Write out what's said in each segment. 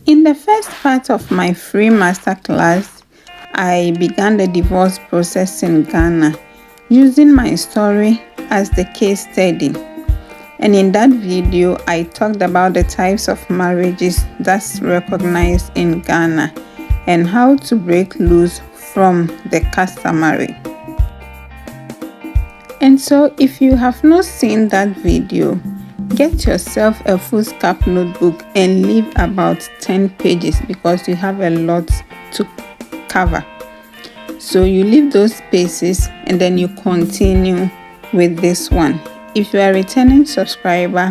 In the first part of my free masterclass, I began the divorce process in Ghana using my story as the case study. And in that video, I talked about the types of marriages that's recognized in Ghana and how to break loose from the customary. And so if you have not seen that video, get yourself a foolscap notebook and leave about 10 pages because you have a lot to cover. So you leave those spaces and then you continue with this one. If you are a returning subscriber,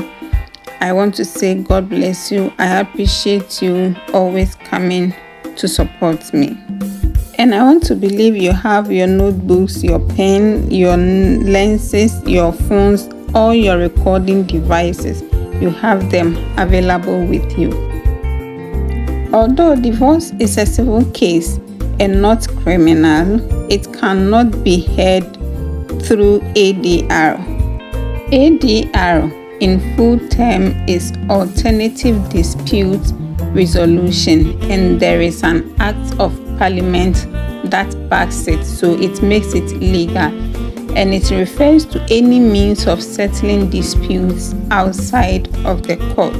I want to say God bless you. I appreciate you always coming to support me. And I want to believe you have your notebooks, your pen, your lenses, your phones, all your recording devices. You have them available with you. Although divorce is a civil case and not criminal, it cannot be heard through ADR. ADR in full term is Alternative Dispute Resolution, and there is an act of parliament that backs it, so it makes it legal, and it refers to any means of settling disputes outside of the court.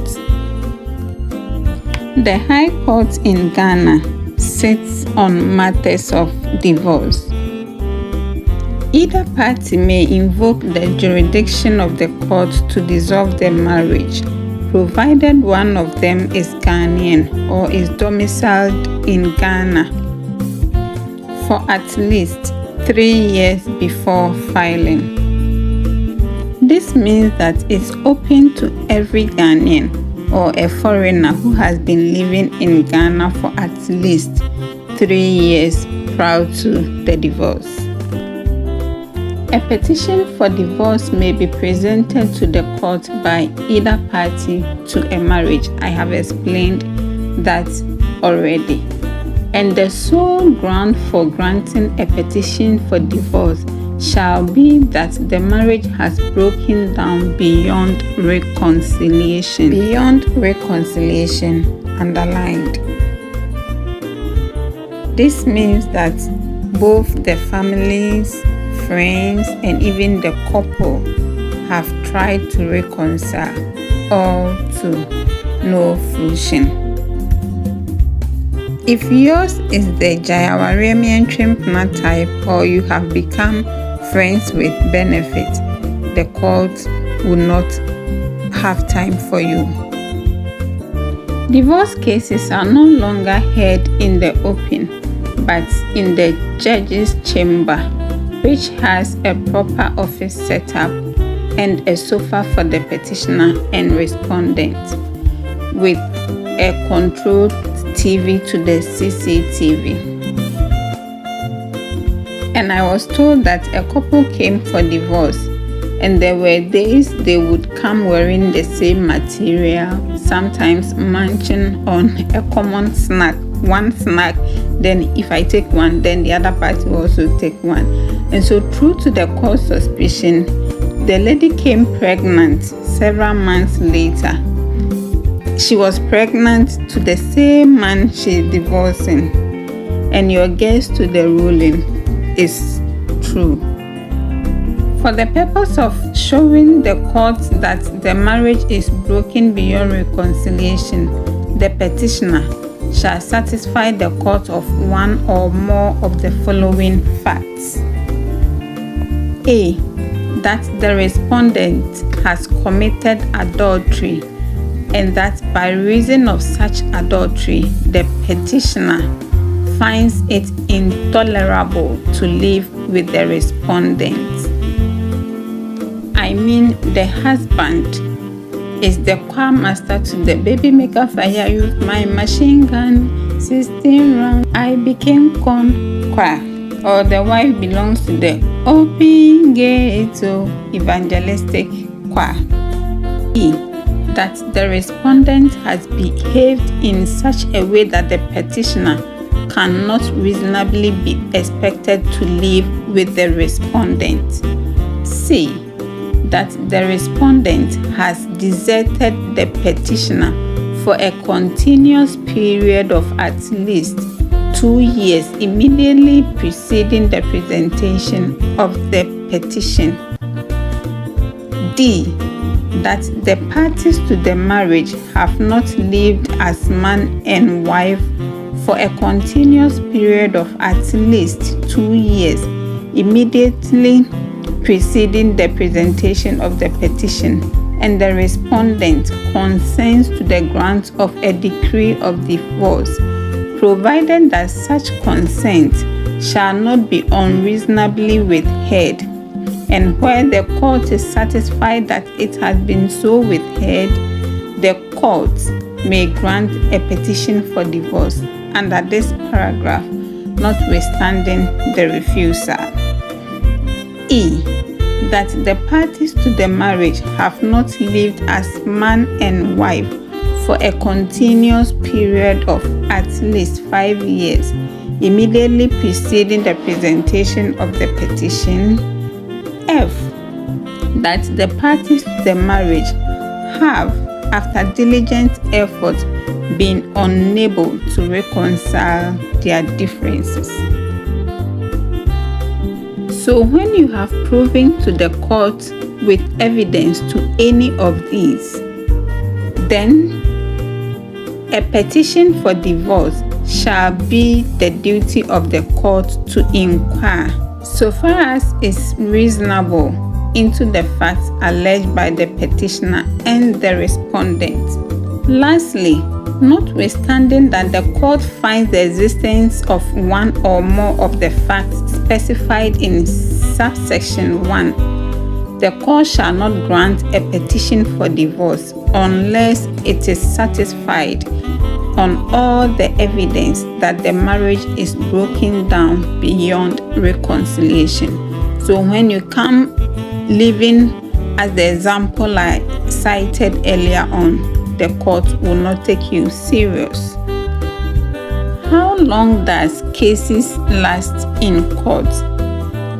The High Court in Ghana sits on matters of divorce. Either party may invoke the jurisdiction of the court to dissolve the marriage, provided one of them is Ghanaian or is domiciled in Ghana for at least 3 years before filing. This means that it's open to every Ghanaian or a foreigner who has been living in Ghana for at least 3 years prior to the divorce. A petition for divorce may be presented to the court by either party to a marriage. I have explained that already. And the sole ground for granting a petition for divorce shall be that the marriage has broken down beyond reconciliation. Beyond reconciliation, underlined. This means that both the families, friends, and even the couple have tried to reconcile, all to no fruition. If yours is the Jayawaremian Trimpna type, or you have become friends with benefit, the court will not have time for you. Divorce cases are no longer heard in the open, but in the judge's chamber, which has a proper office setup and a sofa for the petitioner and respondent, with a controlled TV to the CCTV. And I was told that a couple came for divorce, and there were days they would come wearing the same material, sometimes munching on a common snack. One snack, then if I take one, then the other party will also take one. And so, true to the court suspicion, the lady came pregnant several months later. She was pregnant to the same man she's divorcing, and your guess to the ruling is true. For the purpose of showing the court that the marriage is broken beyond reconciliation, the petitioner shall satisfy the court of one or more of the following facts. A. That the respondent has committed adultery, and that by reason of such adultery, the petitioner finds it intolerable to live with the respondent. I mean, the husband is the choir master to the baby maker fire youth, my machine gun, 16 round, I became con choir. Or the wife belongs to the open gate evangelistic choir. E. That the respondent has behaved in such a way that the petitioner cannot reasonably be expected to live with the respondent. C. That the respondent has deserted the petitioner for a continuous period of at least 2 years immediately preceding the presentation of the petition. D. That the parties to the marriage have not lived as man and wife for a continuous period of at least 2 years immediately preceding the presentation of the petition, and the respondent consents to the grant of a decree of divorce, provided that such consent shall not be unreasonably withheld, and where the court is satisfied that it has been so withheld, the court may grant a petition for divorce under this paragraph, notwithstanding the refusal. E. That the parties to the marriage have not lived as man and wife for a continuous period of at least 5 years immediately preceding the presentation of the petition. F. That the parties to the marriage have, after diligent effort, been unable to reconcile their differences. So when you have proven to the court with evidence to any of these, then a petition for divorce shall be the duty of the court to inquire, so far as is reasonable, into the facts alleged by the petitioner and the respondent. Lastly, notwithstanding that the court finds the existence of one or more of the facts specified in subsection 1, the court shall not grant a petition for divorce unless it is satisfied on all the evidence that the marriage is broken down beyond reconciliation. So when you come living as the example I cited earlier on, the court will not take you serious. How long does cases last in court?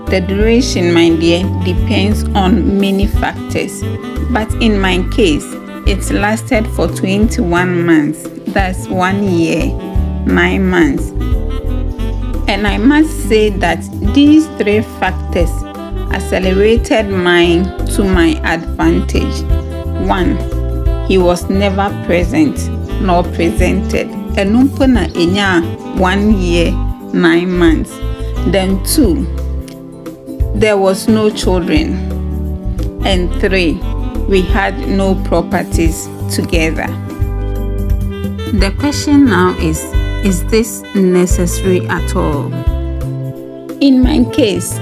The duration, my dear, depends on many factors. But in my case, it lasted for 21 months. That's 1 year, 9 months. And I must say that these 3 factors accelerated mine to my advantage. 1. He was never present nor presented. Enumpo na enya 1 year, 9 months. Then 2, there was no children. And 3, we had no properties together. The question now is this necessary at all? In my case,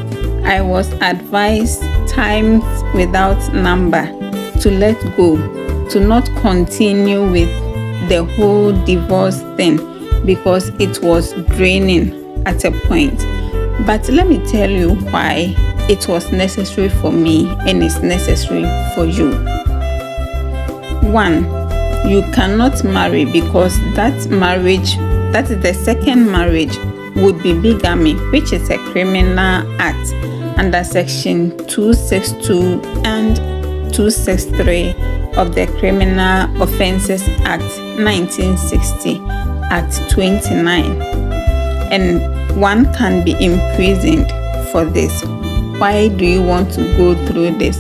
I was advised times without number to let go, to not continue with the whole divorce thing because it was draining at a point. But let me tell you why it was necessary for me and it's necessary for you. 1, you cannot marry because that is the second marriage, would be bigamy, which is a criminal act under section 262 and 263 of the Criminal Offences Act 1960 at 29. And one can be imprisoned for this. Why do you want to go through this?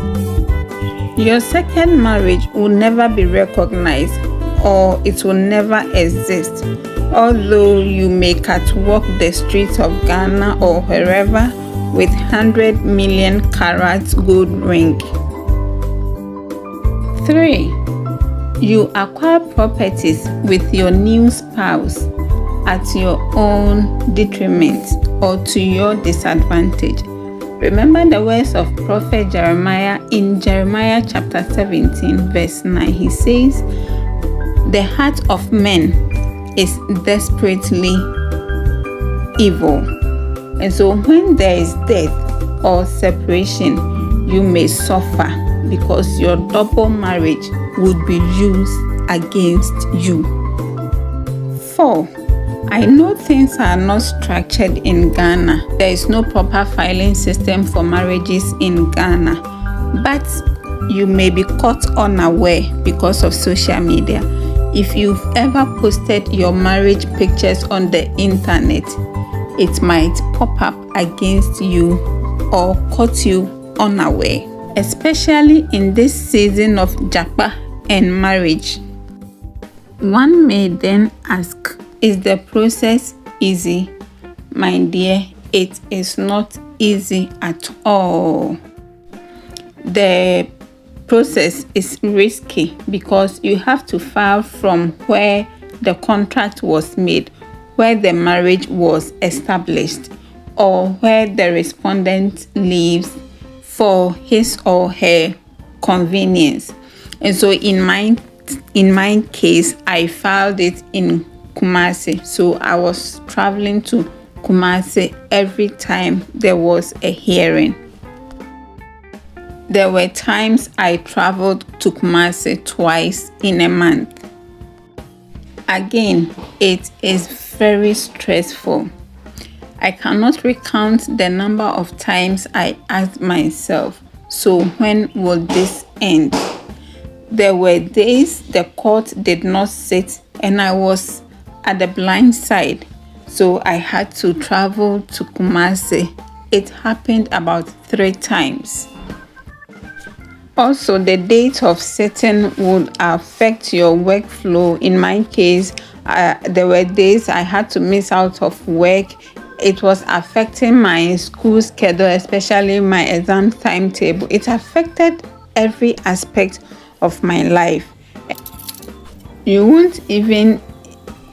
Your second marriage will never be recognized or it will never exist, although you may catwalk the streets of Ghana or wherever with 100 million carats gold ring. 3, you acquire properties with your new spouse at your own detriment or to your disadvantage. Remember the words of Prophet Jeremiah in Jeremiah chapter 17 verse 9. He says, "The heart of men is desperately evil." And so when there is death or separation, you may suffer because your double marriage would be used against you. 4, I know things are not structured in Ghana. There is no proper filing system for marriages in Ghana, but you may be caught unaware because of social media. If you've ever posted your marriage pictures on the internet, it might pop up against you or caught you unaware, especially in this season of japa and marriage. One may then ask, is the process easy? My dear, it is not easy at all. The process is risky because you have to file from where the contract was made, where the marriage was established, or where the respondent lives for his or her convenience. And so in my case, I filed it in Kumasi. So I was traveling to Kumasi every time there was a hearing. There were times I traveled to Kumasi twice in a month. Again, it is very stressful. I cannot recount the number of times I asked myself, so when will this end? There were days the court did not sit and I was at the blind side, so I had to travel to Kumasi. It happened about 3 times. Also, the date of sitting would affect your workflow. In my case, there were days I had to miss out of work. It was affecting my school schedule, especially my exam timetable. It affected every aspect of my life. You won't even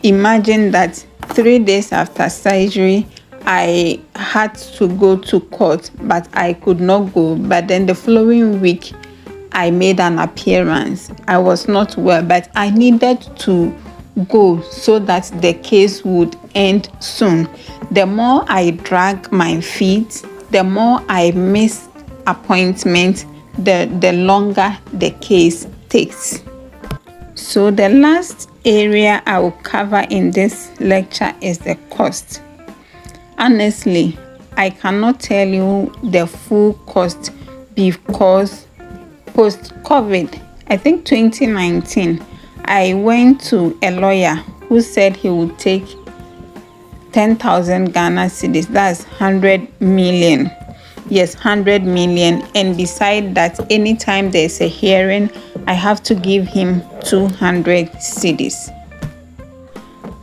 imagine that 3 days after surgery, I had to go to court, but I could not go. But then the following week, I made an appearance. I was not well, but I needed to go so that the case would end soon. The more I drag my feet, the more I miss appointments, the longer the case takes. So the last area I will cover in this lecture is the cost. Honestly, I cannot tell you the full cost because post-COVID, I think 2019, I went to a lawyer who said he would take 10,000 Ghana cedis, that's 100 million. Yes, 100 million. And beside that, anytime there's a hearing, I have to give him 200 cedis.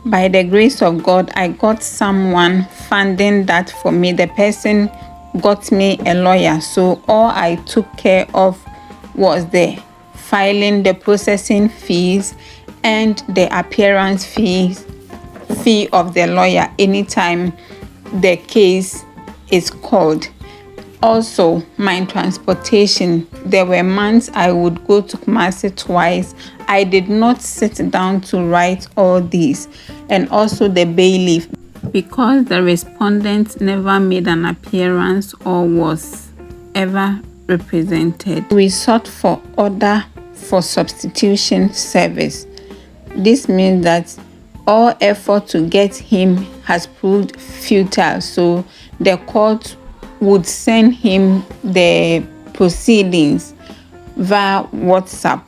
By the grace of God, I got someone funding that for me. The person got me a lawyer, so all I took care of was the filing, the processing fees, and the appearance fee of the lawyer anytime the case is called. Also, my transportation. There were months I would go to Kumasi twice. I did not sit down to write all these. And also the bailiff, because the respondent never made an appearance or was ever represented. We sought for order for substitution service. This means that all effort to get him has proved futile, so the court would send him the proceedings via WhatsApp.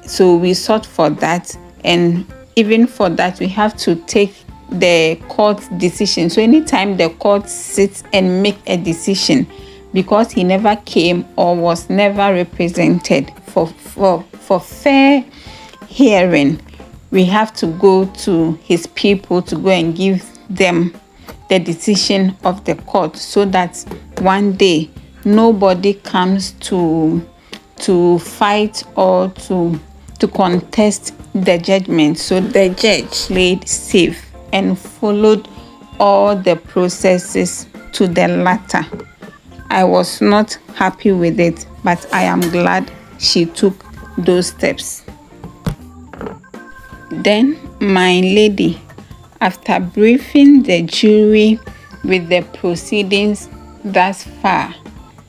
So we sought for that, and even for that we have to take the court decision. So anytime the court sits and make a decision, because he never came or was never represented for fair hearing, we have to go to his people to go and give them the decision of the court, so that one day nobody comes to fight or to contest the judgment. So the judge played safe and followed all the processes to the latter. I was not happy with it, but I am glad she took those steps. Then my lady, after briefing the jury with the proceedings thus far,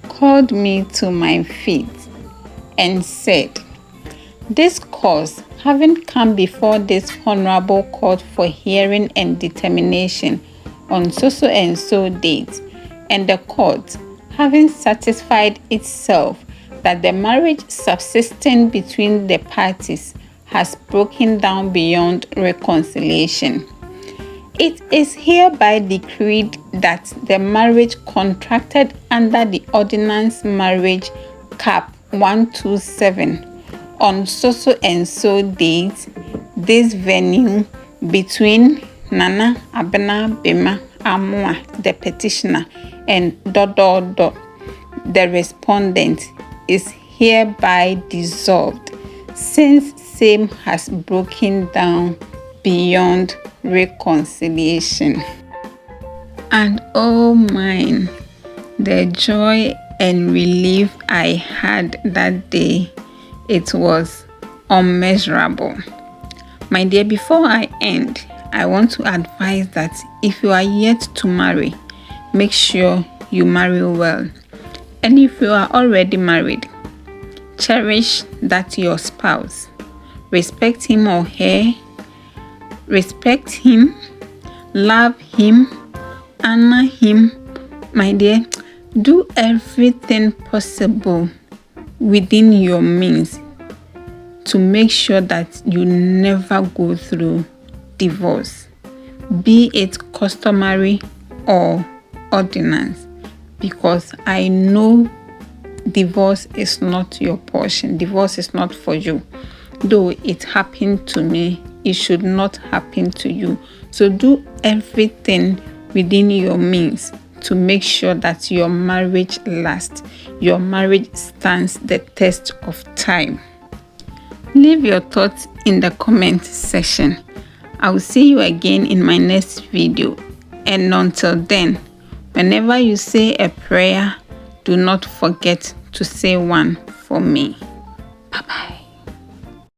called me to my feet and said, "This cause, having come before this honorable court for hearing and determination on so and so date, and the court, having satisfied itself that the marriage subsisting between the parties has broken down beyond reconciliation. It is hereby decreed that the marriage contracted under the Ordinance Marriage Cap 127 on so and so date, this venue, between Nana Abena Bema Amua, the petitioner, and the respondent, is hereby dissolved, since same has broken down beyond reconciliation. And oh mine, the joy and relief I had that day, it was unmeasurable. My dear, before I end, I want to advise that if you are yet to marry, make sure you marry well. And if you are already married, cherish that your spouse. Respect him or her. Respect him. Love him. Honor him. My dear, do everything possible within your means to make sure that you never go through divorce, be it customary or ordinance, because I know divorce is not your portion. Divorce is not for you. Though it happened to me, it should not happen to you. So do everything within your means to make sure that your marriage lasts, your marriage stands the test of time. Leave your thoughts in the comment section. I will see you again in my next video. And until then, whenever you say a prayer, do not forget to say one for me. Bye-bye.